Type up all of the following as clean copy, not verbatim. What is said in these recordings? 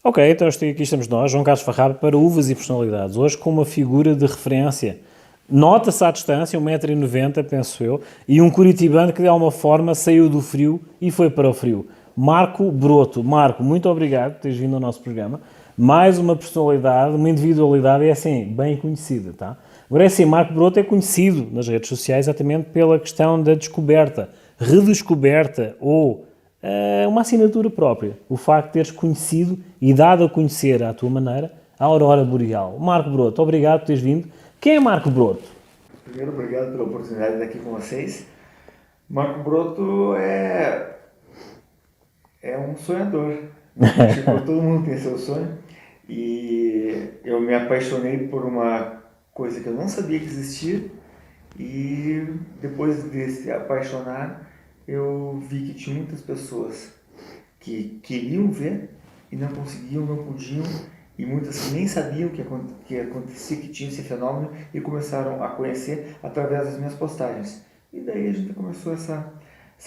Ok, então aqui estamos nós, João Carlos Farraba, para Uvas e Personalidades. Hoje com uma figura de referência. Nota-se à distância, 1,90 m, penso eu, e um curitibano que de alguma forma saiu do frio e foi para o frio. Marco Broto. Marco, muito obrigado por teres vindo ao nosso programa. Mais uma personalidade, uma individualidade, é assim, bem conhecida, tá? Agora é assim, Marco Broto é conhecido nas redes sociais exatamente pela questão da descoberta, redescoberta ou uma assinatura própria. O facto de teres conhecido e dado a conhecer à tua maneira a aurora boreal. Marco Broto, obrigado por teres vindo. Quem é Marco Broto? Primeiro, obrigado pela oportunidade de estar aqui com vocês. Marco Broto é um sonhador. Tipo, todo mundo tem seu sonho. E eu me apaixonei por uma coisa que eu não sabia que existia. E depois de se apaixonar, eu vi que tinha muitas pessoas que queriam ver e não conseguiam, não podiam, e muitas que nem sabiam que acontecia, que tinha esse fenômeno, e começaram a conhecer através das minhas postagens. E daí a gente começou essa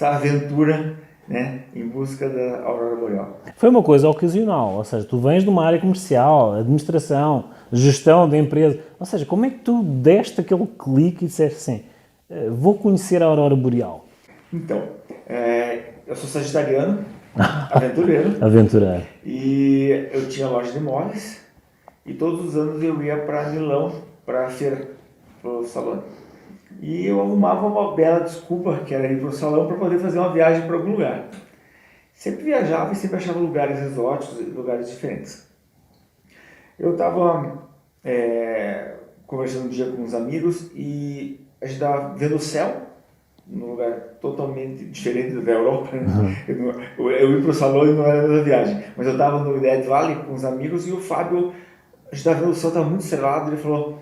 aventura, né, em busca da aurora boreal. Foi uma coisa ocasional, ou seja, tu vens de uma área comercial, administração, gestão de empresa, ou seja, como é que tu deste aquele clique e disseste assim, vou conhecer a aurora boreal? Então, eu sou sagitariano, aventureiro, Aventureiro. e eu tinha loja de móveis, e todos os anos eu ia para Milão, para a feira, para o salão. E eu arrumava uma bela desculpa, que era ir para o salão, para poder fazer uma viagem para algum lugar. Sempre viajava e sempre achava lugares exóticos, lugares diferentes. Eu estava conversando um dia com uns amigos e a gente estava vendo o céu, num lugar totalmente diferente da Europa. Eu ia para o salão e não era da viagem, mas eu estava no Dead Valley com os amigos e o Fábio, a gente estava vendo o céu, estava muito estrelado, ele falou: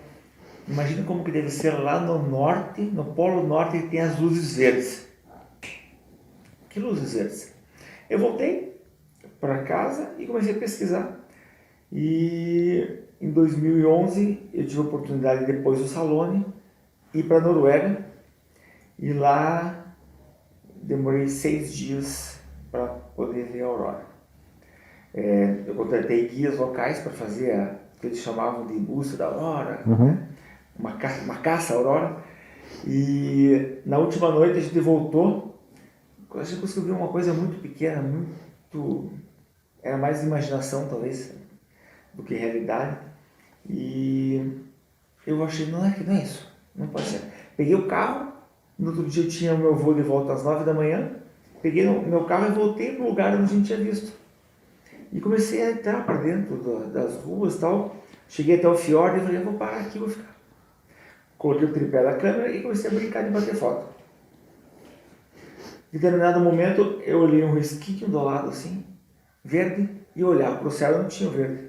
imagina como que deve ser lá no norte, no Polo Norte, que tem as luzes verdes. Que luzes verdes? Eu voltei para casa e comecei a pesquisar. E em 2011 eu tive a oportunidade, depois do Salone, ir para a Noruega. E lá demorei 6 dias para poder ver a aurora. Eu contratei guias locais para fazer o que eles chamavam de busca da aurora, né? uma caça à aurora. E na última noite a gente voltou, a gente conseguiu ver uma coisa muito pequena, era mais imaginação talvez do que realidade. E eu achei, não é isso, não pode ser. Peguei o carro, no outro dia eu tinha o meu voo de volta às 9 da manhã, peguei o meu carro e voltei para o lugar onde a gente tinha visto. E comecei a entrar para dentro das ruas e tal. Cheguei até o fiord e falei, vou parar aqui, vou ficar. Coloquei o tripé da câmera e comecei a brincar de bater foto. Em determinado momento, eu olhei um risquinho do lado assim, verde, e eu olhava para o céu e não tinha o verde.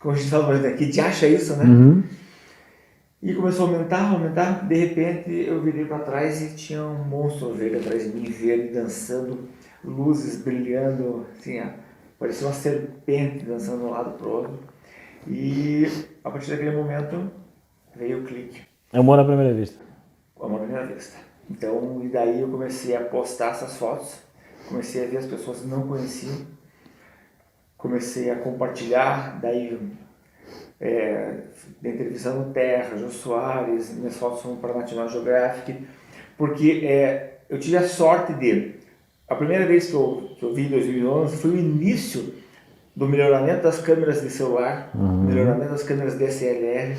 Como a gente fala, que diacho é isso, né? E começou a aumentar, de repente eu virei para trás e tinha um monstro verde atrás de mim, verde, dançando, luzes brilhando, assim, parecia uma serpente dançando de um lado para o outro. E a partir daquele momento veio o clique. Amor à primeira vista. Amor à primeira vista. Então, e daí eu comecei a postar essas fotos, comecei a ver as pessoas que não conheciam, comecei a compartilhar, daí entrevistando Terra, Jô Soares, minhas fotos foram para a National Geographic, porque eu tive a sorte a primeira vez que eu vi em 2011 foi o início do melhoramento das câmeras de celular, melhoramento das câmeras DSLR,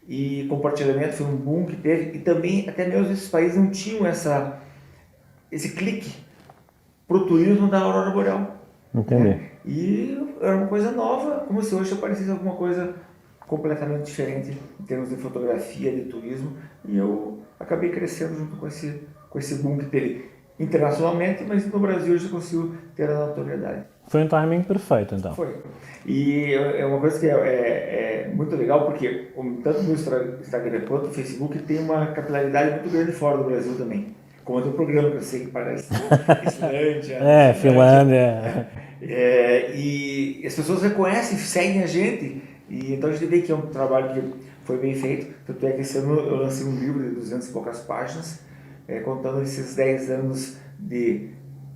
e compartilhamento foi um boom que teve, e também até mesmo esses países não tinham esse clique pro turismo da aurora boreal. Entendi. Né? E era uma coisa nova, como se hoje aparecesse alguma coisa completamente diferente em termos de fotografia, de turismo, e eu acabei crescendo junto com esse boom que teve internacionalmente, mas no Brasil hoje conseguiu ter a notoriedade. Foi um timing perfeito, então. Foi. E é uma coisa que é muito legal, porque tanto no Instagram quanto no Facebook tem uma capilaridade muito grande fora do Brasil também. Como é o programa que eu sei que parece Islândia. Finlândia. E as pessoas reconhecem, seguem a gente, e então a gente vê que é um trabalho que foi bem feito. Tanto é que esse ano eu lancei um livro de 200 e poucas páginas, contando esses 10 anos de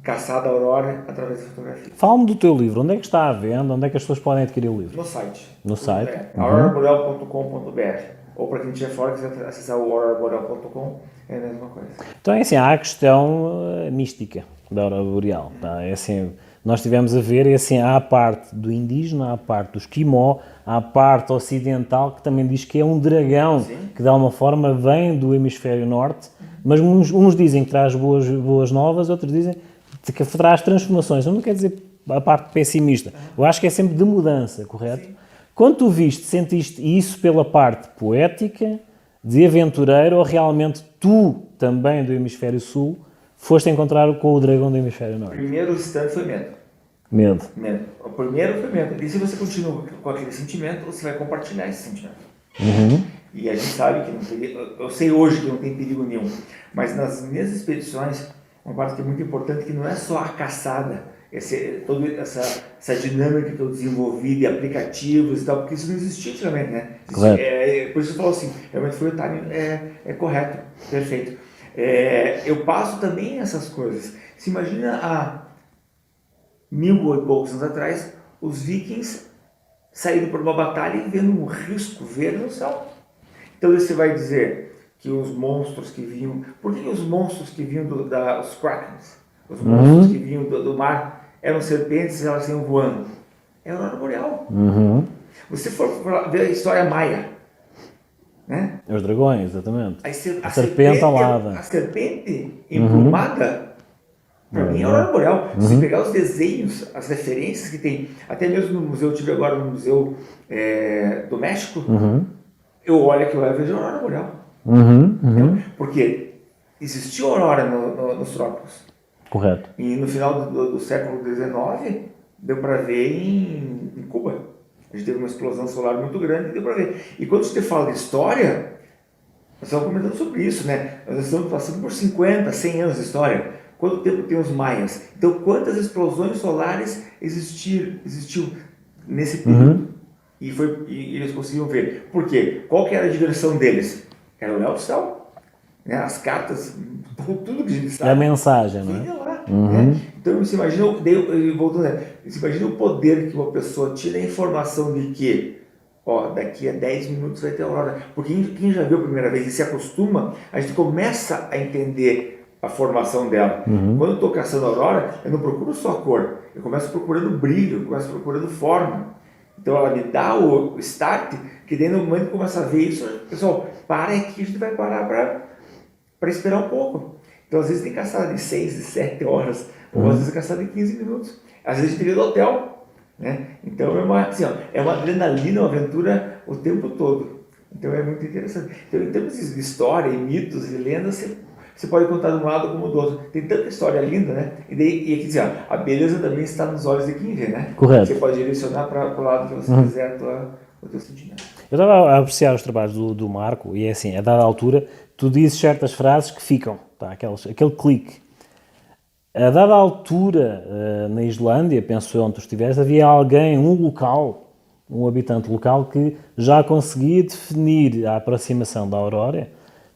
caçada aurora através da fotografia. Fala-me do teu livro. Onde é que está à venda? Onde é que as pessoas podem adquirir o livro? No site. No site? auroraboreal.com.br. Ou para quem estiver fora, quiser acessar o auroraboreal.com, é a mesma coisa. Então é assim, há a questão mística da aurora boreal. Tá? É assim, nós tivemos a ver, é assim, há a parte do indígena, há a parte do esquimó, há a parte ocidental que também diz que é um dragão, Sim. que de alguma forma vem do hemisfério norte, mas uns dizem que traz boas novas, outros dizem que traz transformações. Não quer dizer a parte pessimista. Eu acho que é sempre de mudança, correto? Sim. Quando tu sentiste isso pela parte poética, de aventureiro, ou realmente tu, também do hemisfério sul, foste encontrar com o dragão do hemisfério norte? O primeiro instante foi medo. Medo. O primeiro foi medo. E se você continua com aquele sentimento, você vai compartilhar esse sentimento. E a gente sabe que não teria, eu sei hoje que não tem perigo nenhum, mas nas minhas expedições, uma parte que é muito importante, que não é só a caçada, toda essa dinâmica que eu desenvolvi de aplicativos e tal, porque isso não existia antigamente, né? Por isso eu falo assim, realmente foi o timing correto, perfeito. Eu passo também essas coisas. Se imagina há 1000 e poucos anos atrás, os vikings saíram por uma batalha e vendo um risco verde no céu. Então você vai dizer que os monstros que vinham... Por que os monstros que vinham os krakens, os monstros que vinham do mar, eram serpentes e elas iam voando? É a aurora boreal. Você for ver a história maia, né? Os dragões, exatamente. A serpente alada. A serpente emplumada, para mim é a aurora boreal. Se você pegar os desenhos, as referências que tem, até mesmo no museu, eu estive agora no Museu do México, eu olho aquilo lá e vejo a aurora boreal. Porque existiu aurora nos trópicos. Correto. E no final do século XIX, deu para ver em Cuba. A gente teve uma explosão solar muito grande e deu para ver. E quando você fala de história, nós estamos comentando sobre isso, né? Nós estamos passando por 50, 100 anos de história. Quanto tempo tem os maias? Então, quantas explosões solares existiu nesse período? E eles conseguiam ver. Por quê? Qual que era a direção deles? Era olhar o céu. Né? As cartas, tudo que a gente sabe. É a mensagem, não é? Lá, né? Então, você imagina, voltando, você imagina o poder que uma pessoa tira a informação de que daqui a 10 minutos vai ter aurora. Porque quem já viu a primeira vez e se acostuma, a gente começa a entender a formação dela. Quando eu estou caçando a aurora, eu não procuro só a cor, eu começo procurando brilho, eu começo procurando forma. Então ela me dá o start, que daí no momento que começa a ver isso, pessoal, para aqui, a gente vai parar para esperar um pouco. Então às vezes tem caçada de 6, de 7 horas, ou às vezes caçada de 15 minutos. Às vezes a gente tem do hotel, né? Então é uma adrenalina, uma aventura o tempo todo. Então é muito interessante. Então em termos de história, e mitos e lendas, você pode contar de um lado como do outro. Tem tanta história linda, né? E aqui dizer, a beleza também está nos olhos de quem vê, né? Correto. Você pode direcionar para o lado que você quiser o teu sentimento. Eu estava a apreciar os trabalhos do Marco e é assim, a dada altura, tu dizes certas frases que ficam, tá? Aquele clique. A dada altura, na Islândia, penso eu, onde tu estiveste, havia alguém, um habitante local que já conseguia definir a aproximação da aurora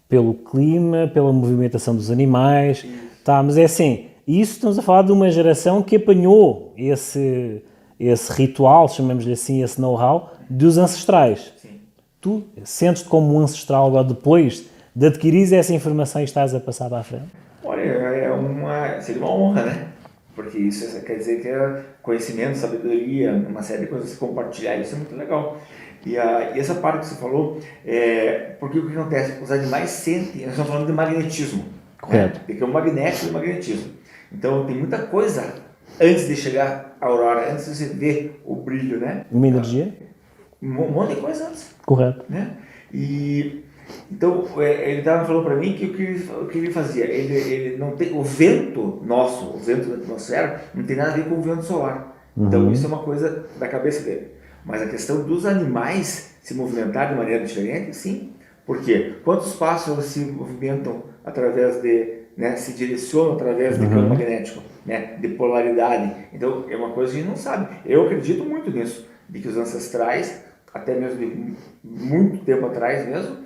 pelo clima, pela movimentação dos animais, tá? Mas é assim, isso estamos a falar de uma geração que apanhou esse ritual, chamamos-lhe assim, esse know-how, dos ancestrais. Sim. Tu sentes-te como um ancestral agora depois de adquirir essa informação e estás a passar para a frente? Olha, seria uma honra, né? Porque isso quer dizer que é conhecimento, sabedoria, uma série de coisas que compartilhar, isso é muito legal. E essa parte que você falou, porque o que acontece? Os animais sentem, nós estamos falando de magnetismo. Correto. Né? Porque é um magnético e magnetismo. Então tem muita coisa antes de chegar à aurora, antes de você ver o brilho, né? Uma energia? Um monte de coisa antes. Correto. Né? Então ele estava falando para mim que o que ele fazia, ele não tem o vento nosso, o vento da atmosfera, não tem nada a ver com o vento solar. Então isso é uma coisa da cabeça dele. Mas a questão dos animais se movimentar de maneira diferente, sim. Por quê? Quantos pássaros se movimentam através se direcionam através de campo magnético, né? De polaridade. Então é uma coisa que a gente não sabe. Eu acredito muito nisso, de que os ancestrais, até mesmo de muito tempo atrás mesmo,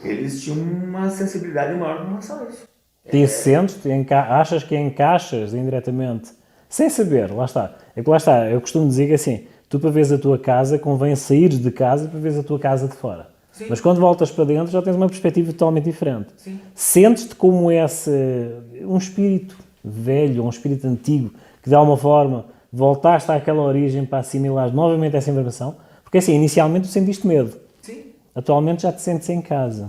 eles tinham uma sensibilidade maior em relação a isso. Te sentes, achas que encaixas indiretamente, sem saber, lá está. É que lá está, eu costumo dizer que assim, tu para veres a tua casa, convém sair de casa para veres a tua casa de fora. Sim. Mas quando voltas para dentro já tens uma perspectiva totalmente diferente. Sim. Sentes-te como um espírito velho, um espírito antigo, que de alguma forma voltaste àquela origem para assimilar novamente essa informação. Porque assim, inicialmente tu sentiste medo. Sim. Atualmente já te sentes em casa.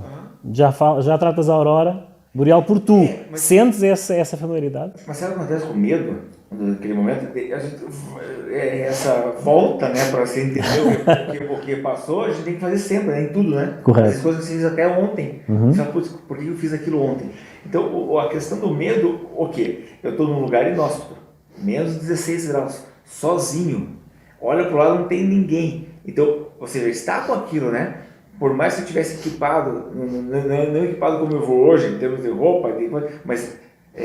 Já tratas a aurora boreal por tu. Mas sentes essa familiaridade? Mas sabe o que acontece com o medo? Naquele momento, a gente, essa volta, né, para você entender o que passou, a gente tem que fazer sempre, né, em tudo, né? Correto. As coisas que você fez até ontem. Você fala, putz, por que eu fiz aquilo ontem? Então, a questão do medo, o quê? Eu estou num lugar inóspito, menos 16 graus, sozinho. Olha para o lado, não tem ninguém. Então, você já está com aquilo, né? Por mais que eu tivesse equipado, não equipado como eu vou hoje, em termos de roupa, mas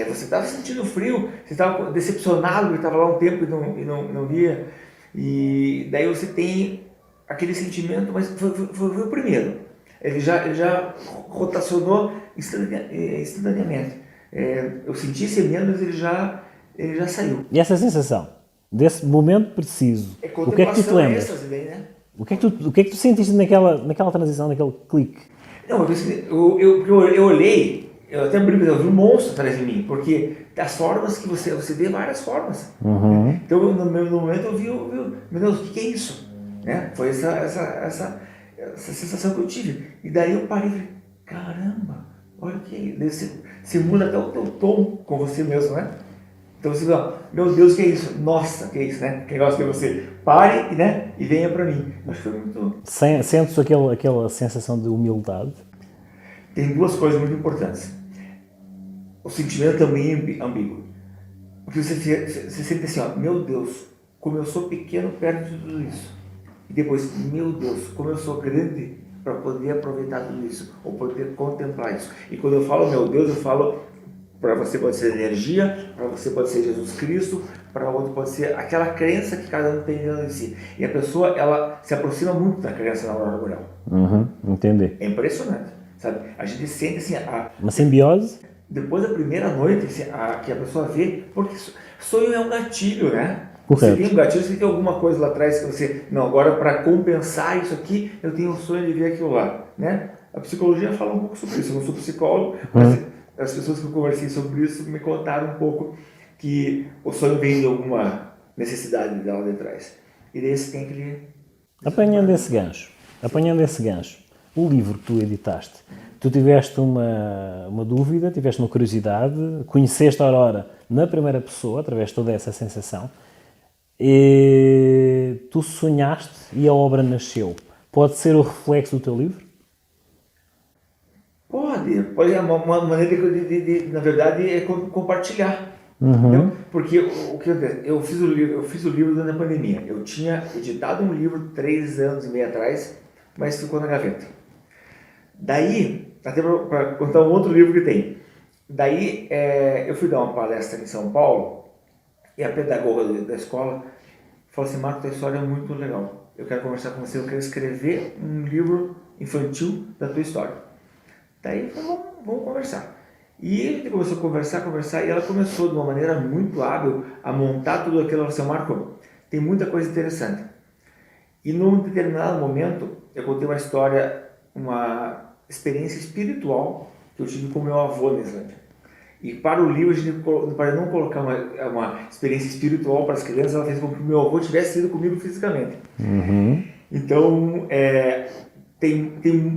você estava sentindo frio, você estava decepcionado, porque estava lá um tempo e não via. E daí você tem aquele sentimento, mas foi o primeiro. Ele já rotacionou instantaneamente. Eu senti esse medo, mas ele já saiu. E essa sensação, desse momento preciso, o que é que tu te lembras? Né? O que é que tu sentiste naquela transição, naquele clique? Não, eu olhei, eu até brinco, eu vi um monstro atrás de mim, porque das formas que você vê várias formas. Então, no momento eu vi, meu Deus, o que é isso? Né? Foi essa sensação que eu tive. E daí eu parei e falei, caramba, olha o que é isso. Você muda até o teu tom com você mesmo, né? Então você fala, meu Deus, o que é isso? Nossa, o que é isso, né? Que negócio que você pare, né? E venha para mim. Acho que foi muito... Sentes aquela sensação de humildade? Tem duas coisas muito importantes. O sentimento também é ambíguo. Porque você sente assim, ó, meu Deus, como eu sou pequeno perto de tudo isso. E depois, meu Deus, como eu sou grande para poder aproveitar tudo isso, ou poder contemplar isso. E quando eu falo meu Deus, eu falo, para você pode ser energia, para você pode ser Jesus Cristo, para outro pode ser aquela crença que cada um tem dentro de si. E a pessoa, ela se aproxima muito da crença na aurora boreal. Entendi. É impressionante, sabe? A gente sente assim, uma simbiose? Depois da primeira noite, assim, que a pessoa vê, porque sonho é um gatilho, né? Correto. Você tem um gatilho, você tem alguma coisa lá atrás que você, não, agora para compensar isso aqui, eu tenho o sonho de ver aquilo lá, né? A psicologia fala um pouco sobre isso, eu não sou psicólogo, mas as pessoas que eu conversei sobre isso me contaram um pouco que o sonho vem de alguma necessidade dela de trás. E daí você tem que ler. Apanhando esse gancho, o livro que tu editaste, tu tiveste uma dúvida, tiveste uma curiosidade, conheceste a aurora na primeira pessoa, através de toda essa sensação, e tu sonhaste e a obra nasceu. Pode ser o reflexo do teu livro? Pode, é uma maneira de na verdade, é compartilhar. Porque o que acontece? Eu fiz o livro durante a pandemia. Eu tinha editado um livro 3 anos e meio atrás, mas ficou na gaveta. Daí, até para contar um outro livro que tem. Daí, eu fui dar uma palestra em São Paulo e a pedagoga da escola falou assim, Marco, tua história é muito legal. Eu quero conversar com você, eu quero escrever um livro infantil da tua história. Daí, eu falei, vamos conversar. E a gente começou a conversar, e ela começou de uma maneira muito hábil a montar tudo aquilo. Ela falou assim, Marco, tem muita coisa interessante. E num determinado momento, eu contei uma história, uma experiência espiritual que eu tive com meu avô na Islândia. E para o livro, a gente, para não colocar uma experiência espiritual para as crianças, ela fez com que o meu avô tivesse ido comigo fisicamente. Então,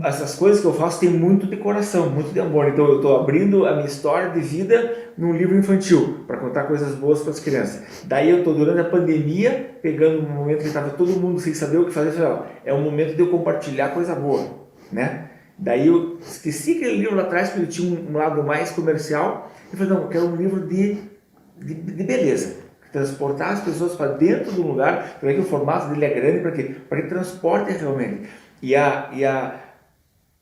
essas coisas que eu faço tem muito de coração, muito de amor. Então eu estou abrindo a minha história de vida num livro infantil, para contar coisas boas para as crianças. Daí eu estou, durante a pandemia, pegando um momento que estava todo mundo sem saber o que fazer, falei, é um momento de eu compartilhar coisa boa, né? Daí eu esqueci aquele livro lá atrás, porque ele tinha um lado mais comercial. Eu falei, não, eu quero um livro de beleza. Transportar as pessoas para dentro do lugar, para que o formato dele é grande, para quê? Para que transporte realmente.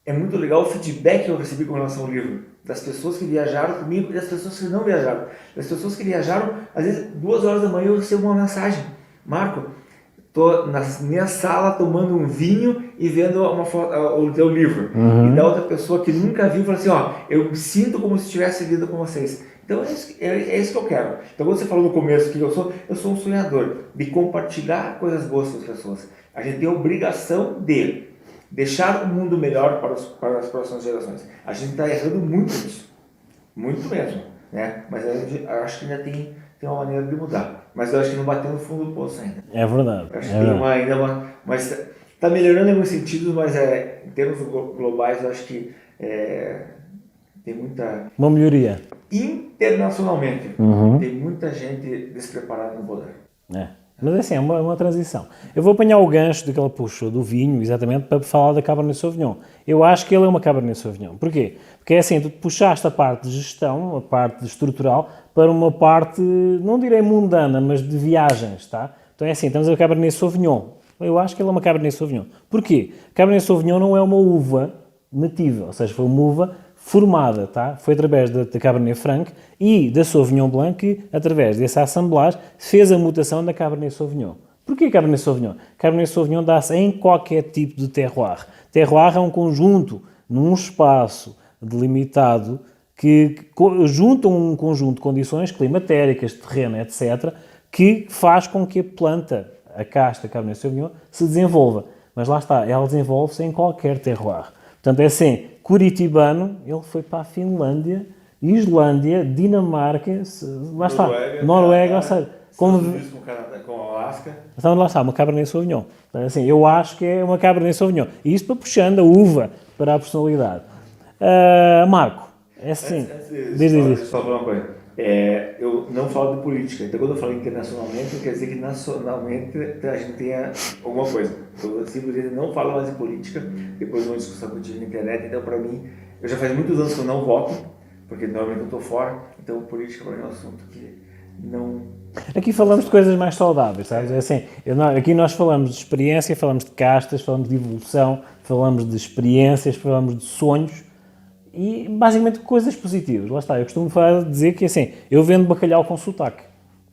É muito legal o feedback que eu recebi com relação ao livro, das pessoas que viajaram comigo e das pessoas que não viajaram. Das pessoas que viajaram, às vezes 2 horas da manhã eu recebo uma mensagem, Marco, tô na minha sala tomando um vinho e vendo o teu livro. E da outra pessoa que nunca viu, fala assim, ó, eu me sinto como se estivesse vindo com vocês. Então é isso que eu quero. Então quando você falou no começo que eu sou um sonhador de compartilhar coisas boas com as pessoas. A gente tem a obrigação de deixar o mundo melhor para as próximas gerações. A gente está errando muito nisso. Muito mesmo, né? Mas eu acho que ainda tem uma maneira de mudar. Mas eu acho que não bateu no fundo do poço ainda. É verdade. Eu acho que tem ainda uma... Mas está melhorando em alguns sentidos, mas em termos globais eu acho que tem muita... Uma melhoria. Internacionalmente, tem muita gente despreparada no poder. Mas assim, é uma transição. Eu vou apanhar o gancho daquele puxou do vinho, exatamente, para falar da Cabernet Sauvignon. Eu acho que ele é uma Cabernet Sauvignon. Porquê? Porque é assim, tu puxaste a parte de gestão, a parte estrutural, para uma parte, não direi mundana, mas de viagens, tá? Então é assim, estamos a Cabernet Sauvignon. Eu acho que ele é uma Cabernet Sauvignon. Porquê? Cabernet Sauvignon não é uma uva nativa, ou seja, foi uma uva formada, tá? Foi através da Cabernet Franc e da Sauvignon Blanc que, através dessa assemblagem, fez a mutação da Cabernet Sauvignon. Porquê Cabernet Sauvignon? Cabernet Sauvignon dá-se em qualquer tipo de terroir. Terroir é um conjunto, num espaço delimitado, que junta um conjunto de condições climatéricas, de terreno, etc., que faz com que a planta, a casta Cabernet Sauvignon, se desenvolva. Mas lá está, ela desenvolve-se em qualquer terroir. Portanto, é assim, curitibano, ele foi para a Finlândia, Islândia, Dinamarca, lá está, Noruega, ou seja, com Alasca. Então lá está, uma Cabernet Sauvignon. Então, assim, eu acho que é uma Cabernet Sauvignon. E isto para puxando a uva para a personalidade. Marco, é assim... Diz. Só falar uma coisa. Eu não falo de política, então quando eu falo internacionalmente, quer dizer que nacionalmente a gente tenha alguma coisa. Eu simplesmente não falo mais de política, depois de uma discussão que eu tive na internet, então para mim, eu já faz muitos anos que eu não voto, porque normalmente eu estou fora, então política para mim é um assunto que não... Aqui falamos de coisas mais saudáveis, sabes? É assim, aqui nós falamos de experiência, falamos de castas, falamos de evolução, falamos de experiências, falamos de sonhos, e basicamente coisas positivas. Lá está, eu costumo dizer que assim, eu vendo bacalhau com sotaque,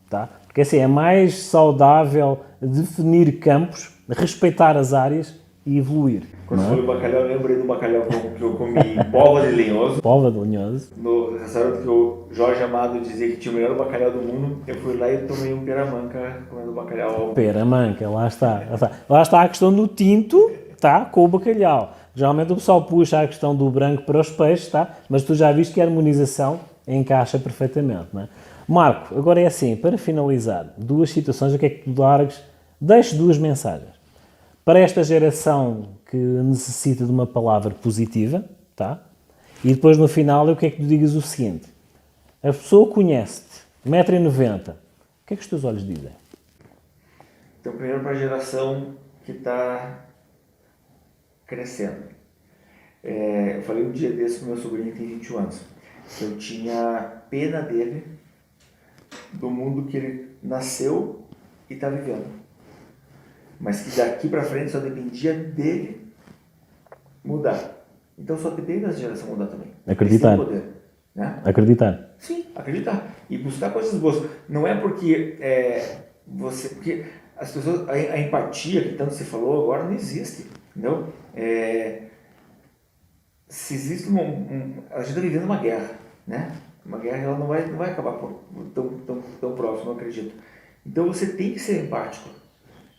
tá? Porque assim, é mais saudável definir campos, respeitar as áreas e evoluir. Quando foi o bacalhau, eu lembrei do bacalhau que eu comi em Póvoa de Linhoso. Póvoa de Linhoso. No restaurante que o Jorge Amado dizia que tinha o melhor bacalhau do mundo, eu fui lá e tomei um peramanca comendo bacalhau. Peramanca, lá está. Lá está a questão do tinto, tá? Com o bacalhau. Geralmente o pessoal puxa a questão do branco para os peixes, tá? Mas tu já viste que a harmonização encaixa perfeitamente, não é? Marco, agora é assim, para finalizar, duas situações, o que é que tu largas? Deixo duas mensagens. Para esta geração que necessita de uma palavra positiva, tá? E depois no final eu quero que tu digas o seguinte: a pessoa conhece-te, 1,90 m, o que é que os teus olhos dizem? Então, primeiro para a geração que está crescendo. Eu falei um dia desse com meu sobrinho que tem 21 anos. Eu tinha pena dele, do mundo que ele nasceu e está vivendo. Mas que daqui para frente só dependia dele mudar. Então só depende da geração mudar também. Acreditar. Poder, né? Acreditar. Sim, acreditar. E buscar coisas boas. Não é porque porque as pessoas, a empatia que tanto você falou agora não existe. Entendeu? Se existe a gente está vivendo uma guerra, né? Uma guerra, ela não vai acabar tão próximo, eu acredito. Então você tem que ser empático.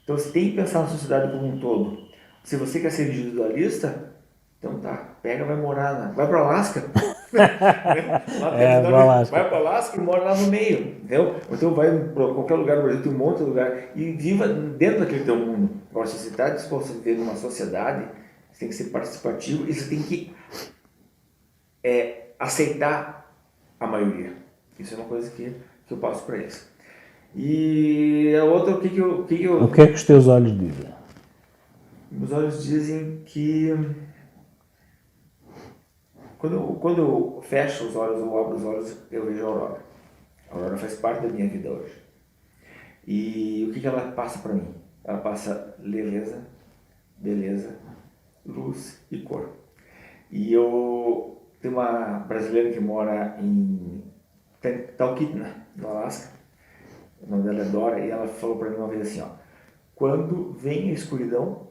Então você tem que pensar na sociedade como um todo. Se você quer ser individualista, então tá, vai morar vai para Alasca. Vai para Alasca e mora lá no meio, entendeu? Então vai para qualquer lugar do Brasil, tem um monte de lugar, e viva dentro daquele teu mundo. Agora, se você está disposto a viver numa sociedade, você tem que ser participativo e você tem que aceitar a maioria. Isso é uma coisa que eu passo para eles. E a outra, o que é que os teus olhos dizem? Meus olhos dizem que quando eu fecho os olhos ou abro os olhos, eu vejo a Aurora. A Aurora faz parte da minha vida hoje. E o que ela passa para mim? Ela passa leveza, beleza, luz e cor. E eu tenho uma brasileira que mora em Talkeetna, no Alasca. O nome dela é Dora, e ela falou para mim uma vez assim, ó: quando vem a escuridão,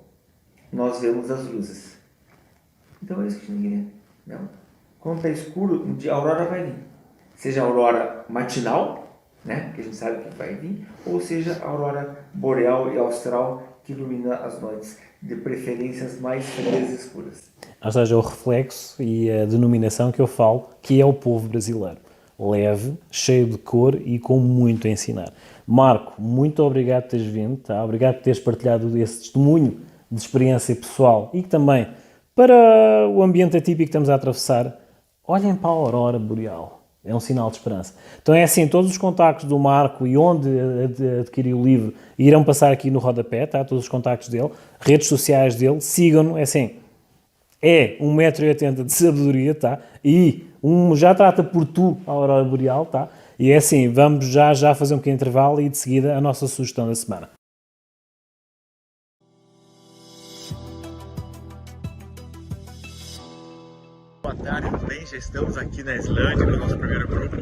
nós vemos as luzes. Então é isso que a gente queria. Não? Quando está escuro, a aurora vai vir. Seja a aurora matinal, né, que a gente sabe que vai vir, ou seja a aurora boreal e austral que ilumina as noites, de preferências mais frias e escuras. Ou seja, o reflexo e a denominação que eu falo, que é o povo brasileiro. Leve, cheio de cor e com muito a ensinar. Marco, muito obrigado por teres vindo, tá? Obrigado por teres partilhado esse testemunho de experiência pessoal e que também, para o ambiente atípico que estamos a atravessar, olhem para a aurora boreal. É um sinal de esperança. Então é assim, todos os contactos do Marco e onde adquirir o livro irão passar aqui no rodapé, tá? Todos os contactos dele, redes sociais dele, sigam-no, é assim, é 1,80 m de sabedoria, tá? E já trata por tu a aurora boreal, tá? E é assim, vamos já fazer um pequeno intervalo e de seguida a nossa sugestão da semana. Boa tarde, tudo bem? Já estamos aqui na Islândia com o nosso primeiro grupo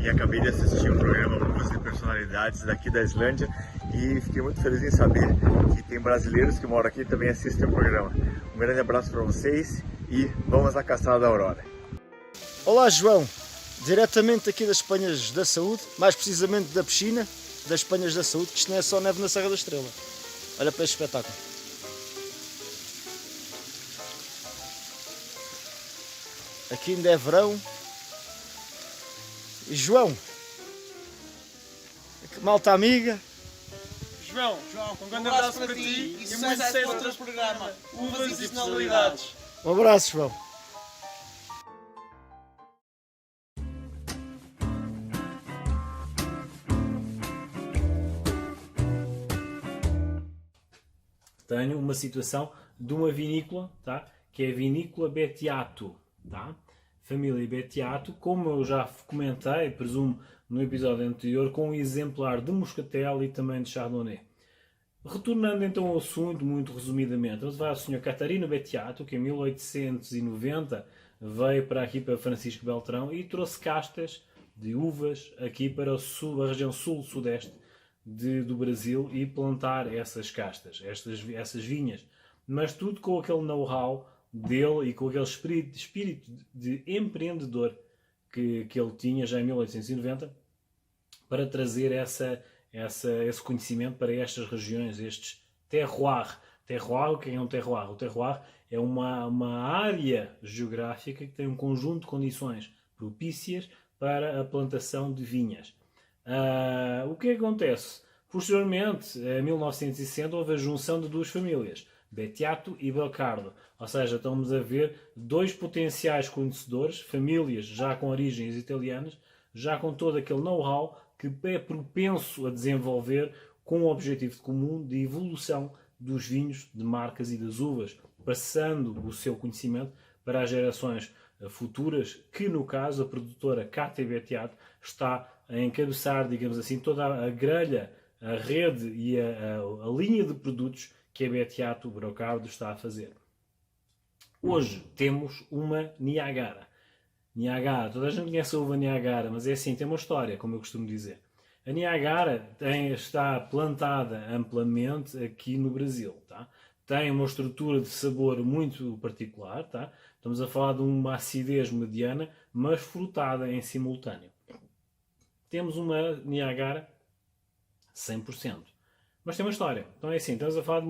e acabei de assistir o programa Música e Personalidades daqui da Islândia e fiquei muito feliz em saber que tem brasileiros que moram aqui e também assistem o programa. Um grande abraço para vocês e vamos à caçada da aurora. Olá João, diretamente aqui das Penhas da Saúde, mais precisamente da piscina das Penhas da Saúde, que isto não é só neve na Serra da Estrela. Olha para este espetáculo. Aqui ainda é verão. E João, malta amiga. João, um grande abraço para ti e muito sucesso para o teu programa Uvas e Personalidades. Um abraço, João. Tenho uma situação de uma vinícola, tá? Que é a Vinícola Bettiato, tá? Família Bettiato, como eu já comentei, presumo, no episódio anterior, com um exemplar de Moscatel e também de Chardonnay. Retornando então ao assunto, muito resumidamente, vamos falar do Sr. Catarino Bettiato, que em 1890 veio para aqui para Francisco Beltrão e trouxe castas de uvas aqui para o sul, a região sul-sudeste do Brasil e plantar essas castas, essas vinhas. Mas tudo com aquele know-how dele e com aquele espírito de empreendedor que ele tinha já em 1890 para trazer esse conhecimento para estas regiões, estes terroir. Terroir, o que é um terroir? O terroir é uma área geográfica que tem um conjunto de condições propícias para a plantação de vinhas. O que acontece? Posteriormente, em 1960, houve a junção de duas famílias, Bettiato e Belcardo. Ou seja, estamos a ver dois potenciais conhecedores, famílias já com origens italianas, já com todo aquele know-how que é propenso a desenvolver com o objetivo comum de evolução dos vinhos, de marcas e das uvas, passando o seu conhecimento para as gerações futuras, que no caso a produtora Cate Bettiato está a encabeçar, digamos assim, toda a grelha, a rede e a linha de produtos que a Bettiato Brocardo está a fazer. Hoje temos uma Niagara. Niagara, toda a gente conhece a uva Niagara, mas é assim, tem uma história, como eu costumo dizer. A Niagara está plantada amplamente aqui no Brasil, tá? Tem uma estrutura de sabor muito particular, tá? Estamos a falar de uma acidez mediana, mas frutada em simultâneo. Temos uma Niagara 100%. Mas tem uma história. Então é assim, estamos a falar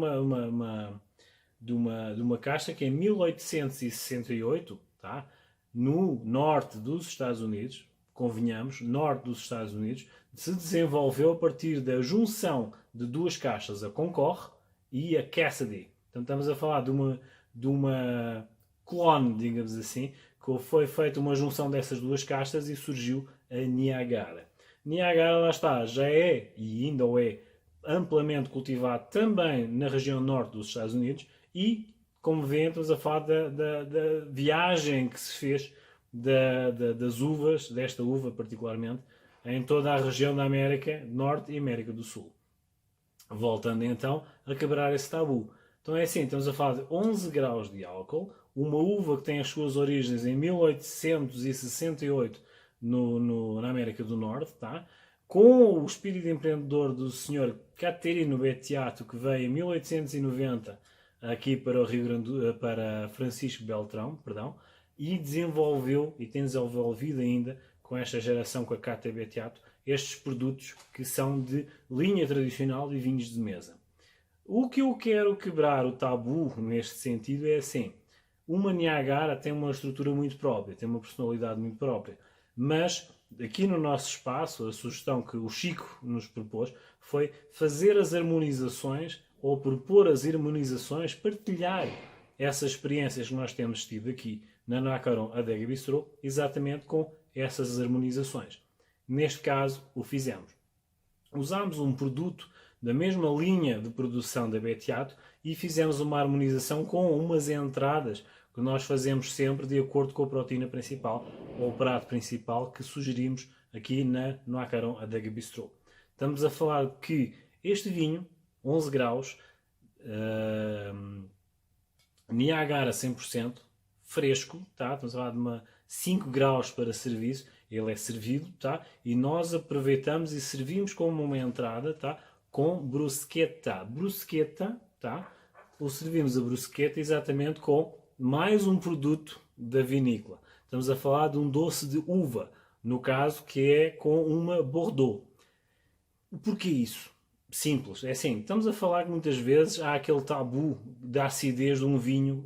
de uma caixa que em 1868, tá? No norte dos Estados Unidos, convenhamos, norte dos Estados Unidos, se desenvolveu a partir da junção de duas caixas, a Concord e a Cassidy. Portanto, estamos a falar de uma clone, digamos assim, que foi feita uma junção dessas duas caixas e surgiu a Niagara. Niagara, lá está, já é e ainda o é amplamente cultivado também na região norte dos Estados Unidos e, como vêem, estamos a falar da viagem que se fez das uvas, desta uva particularmente, em toda a região da América Norte e América do Sul. Voltando então a quebrar esse tabu. Então é assim, estamos a falar de 11 graus de álcool, uma uva que tem as suas origens em 1868 na América do Norte, tá? Com o espírito empreendedor do Sr. Caterino Bettiato, que veio em 1890 aqui para o Rio Grande, para Francisco Beltrão, perdão, e desenvolveu, e tem desenvolvido ainda, com esta geração, com a Cata Bettiato, estes produtos que são de linha tradicional de vinhos de mesa. O que eu quero quebrar o tabu neste sentido é assim, uma Niagara tem uma estrutura muito própria, tem uma personalidade muito própria, mas aqui no nosso espaço, a sugestão que o Chico nos propôs foi fazer as harmonizações ou propor as harmonizações, partilhar essas experiências que nós temos tido aqui na Noacaron Adega Bistrô, exatamente com essas harmonizações. Neste caso, o fizemos. Usámos um produto da mesma linha de produção da Bettiato e fizemos uma harmonização com umas entradas que nós fazemos sempre de acordo com a proteína principal ou o prato principal que sugerimos aqui na Noacaron Adega Bistrô. Estamos a falar que este vinho, 11 graus, Niagara 100%, fresco, tá? Estamos a falar de uma 5 graus para serviço, ele é servido, tá? E nós aproveitamos e servimos como uma entrada, tá? Com bruschetta. Bruschetta, tá? Ou servimos a bruschetta exatamente com mais um produto da vinícola. Estamos a falar de um doce de uva, no caso que é com uma Bordeaux. Porquê isso? Simples, é assim, estamos a falar que muitas vezes há aquele tabu da acidez de um vinho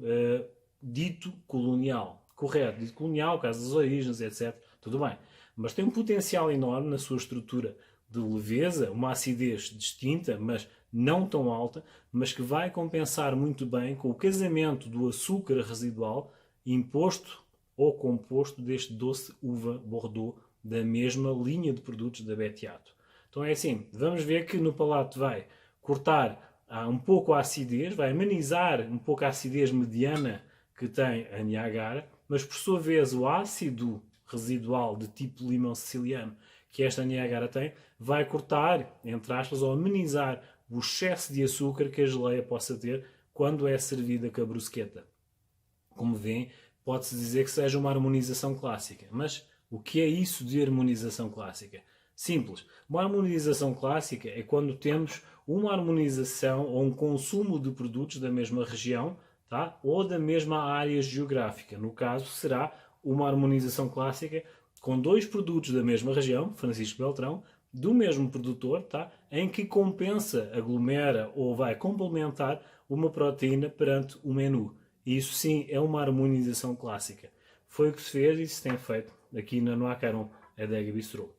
dito colonial. Correto, dito colonial, caso das origens, etc. Tudo bem. Mas tem um potencial enorme na sua estrutura de leveza, uma acidez distinta, mas não tão alta, mas que vai compensar muito bem com o casamento do açúcar residual imposto ou composto deste doce uva Bordeaux da mesma linha de produtos da Bettiato. Então é assim, vamos ver que no palato vai cortar um pouco a acidez, vai amenizar um pouco a acidez mediana que tem a Niagara, mas por sua vez o ácido residual de tipo limão siciliano que esta Niagara tem, vai cortar, entre aspas, ou amenizar o excesso de açúcar que a geleia possa ter quando é servida com a bruschetta. Como veem, pode-se dizer que seja uma harmonização clássica. Mas o que é isso de harmonização clássica? Simples. Uma harmonização clássica é quando temos uma harmonização ou um consumo de produtos da mesma região, tá? Ou da mesma área geográfica. No caso, será uma harmonização clássica com dois produtos da mesma região, Francisco Beltrão, do mesmo produtor, tá? Em que compensa, aglomera ou vai complementar uma proteína perante o menu. Isso sim é uma harmonização clássica. Foi o que se fez e se tem feito aqui na Noacaron Adega Bistrô.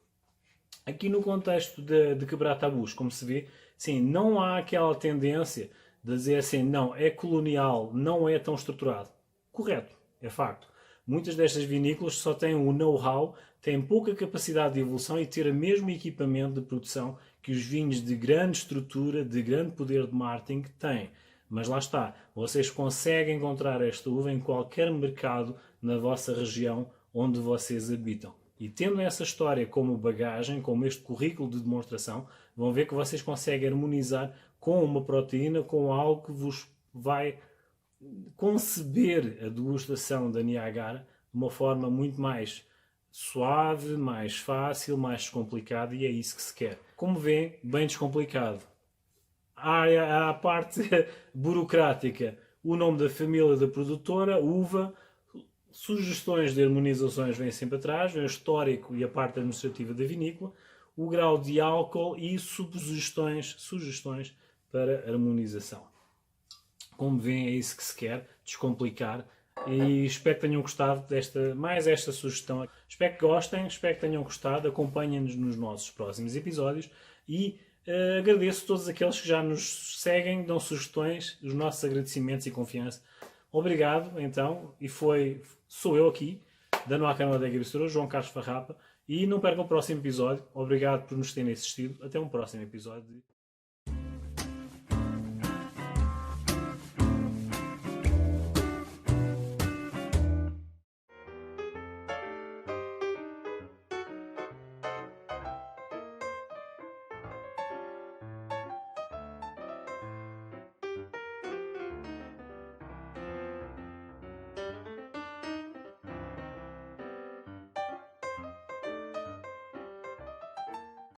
Aqui no contexto de quebrar tabus, como se vê, sim, não há aquela tendência de dizer assim, não, é colonial, não é tão estruturado. Correto, é facto. Muitas destas vinícolas só têm o know-how, têm pouca capacidade de evolução e ter o mesmo equipamento de produção que os vinhos de grande estrutura, de grande poder de marketing têm. Mas lá está, vocês conseguem encontrar esta uva em qualquer mercado na vossa região onde vocês habitam. E tendo essa história como bagagem, como este currículo de demonstração, vão ver que vocês conseguem harmonizar com uma proteína, com algo que vos vai conceber a degustação da Niagara de uma forma muito mais suave, mais fácil, mais descomplicada, e é isso que se quer. Como vêem, bem descomplicado. Há a parte burocrática, o nome da família da produtora, uva, sugestões de harmonizações vêm sempre atrás, vem o histórico e a parte administrativa da vinícola, o grau de álcool e sugestões para harmonização. Como veem, é isso que se quer, descomplicar, e espero que tenham gostado esta sugestão. Espero que gostem, espero que tenham gostado, acompanhem-nos nos nossos próximos episódios e agradeço a todos aqueles que já nos seguem, dão sugestões, os nossos agradecimentos e confiança. Obrigado, então, e sou eu aqui, da Noacaron Adega Bistrô, João Carlos Farrapa, e não percam o próximo episódio. Obrigado por nos terem assistido. Até um próximo episódio.